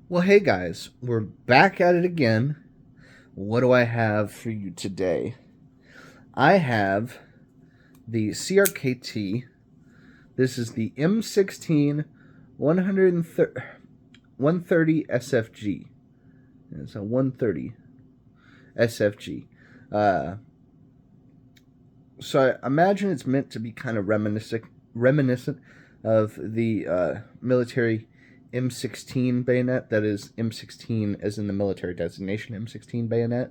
Well, hey guys, we're back at it again. What do I have for you today? I have the CRKT. This is the M16 130 SFG. It's a 130 SFG. Uh, so I imagine it's meant to be kind of reminiscent of the military M16 bayonet. That is M16 as in the military designation M16 bayonet.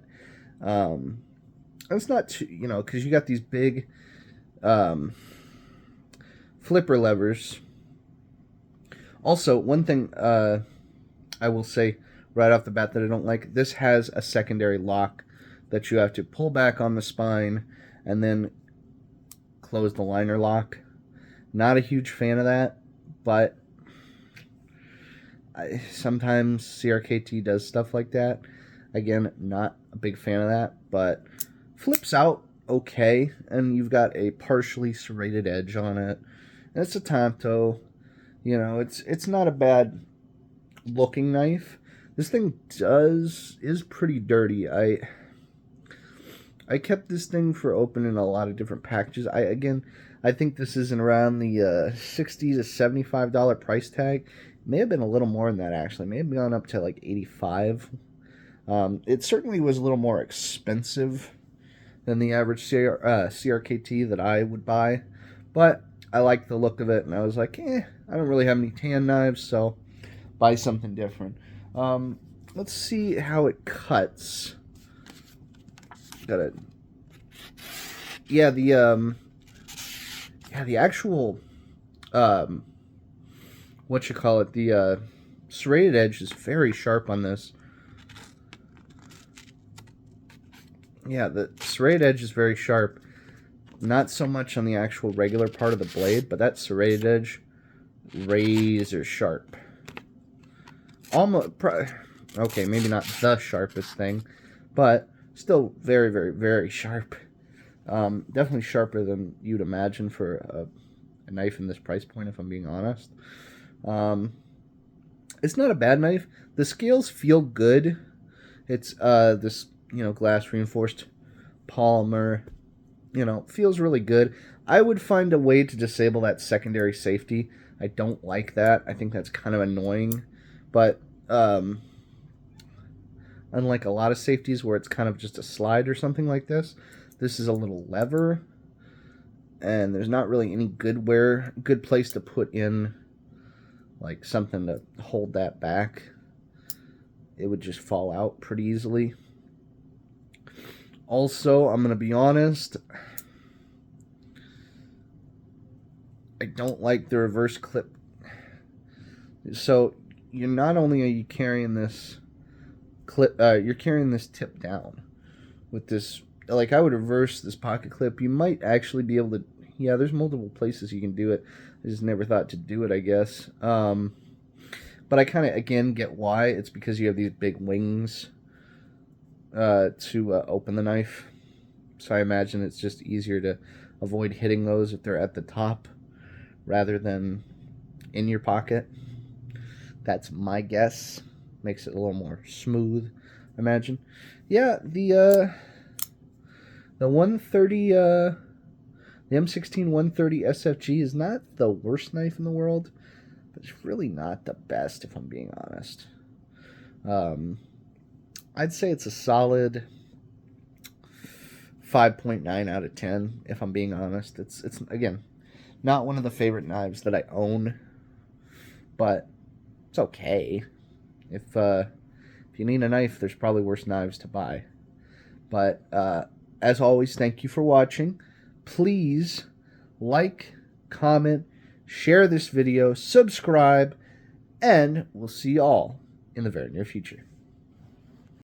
It's not too, because you got these big um, flipper levers. Also, one thing I will say right off the bat that I don't like, this has a secondary lock that you have to pull back on the spine and then close the liner lock. Not a huge fan of that, but sometimes CRKT does stuff like that. Again, not a big fan of that, but flips out okay, and you've got a partially serrated edge on it. And it's a Tonto. It's not a bad looking knife. This thing is pretty dirty. I kept this thing for opening a lot of different packages. I think this is in around the $60 to $75 price tag. May have been a little more than that, actually. May have gone up to like 85. It certainly was a little more expensive than the average CRKT that I would buy, but I liked the look of it, and I was like, I don't really have any tan knives, so buy something different. Let's see how it cuts. The actual the serrated edge is very sharp on this. Yeah, the serrated edge is very sharp. Not so much on the actual regular part of the blade, but that serrated edge, razor sharp. Okay, maybe not the sharpest thing, but still very, very, very sharp. Definitely sharper than you'd imagine for a knife in this price point, if I'm being honest. It's not a bad knife. The scales feel good. It's this glass reinforced polymer. Feels really good. I would find a way to disable that secondary safety. I don't like that. I think that's kind of annoying. But unlike a lot of safeties where it's kind of just a slide or something like this, this is a little lever, and there's not really any good place to put in like something to hold that back. It would just fall out pretty easily. Also, I'm going to be honest, I don't like the reverse clip. So, not only are you carrying this clip, you're carrying this tip down with this. Like, I would reverse this pocket clip. You might actually be able to. Yeah, there's multiple places you can do it. I just never thought to do it, I guess. But I kind of, again, get why. It's because you have these big wings to open the knife. So I imagine it's just easier to avoid hitting those if they're at the top rather than in your pocket. That's my guess. Makes it a little more smooth, I imagine. Yeah, the 130, the M16 130 SFG is not the worst knife in the world, but it's really not the best, if I'm being honest. I'd say it's a solid 5.9 out of 10, if I'm being honest. It's again, not one of the favorite knives that I own, but it's okay. If you need a knife, there's probably worse knives to buy. But as always, thank you for watching. Please like, comment, share this video, subscribe, and we'll see you all in the very near future.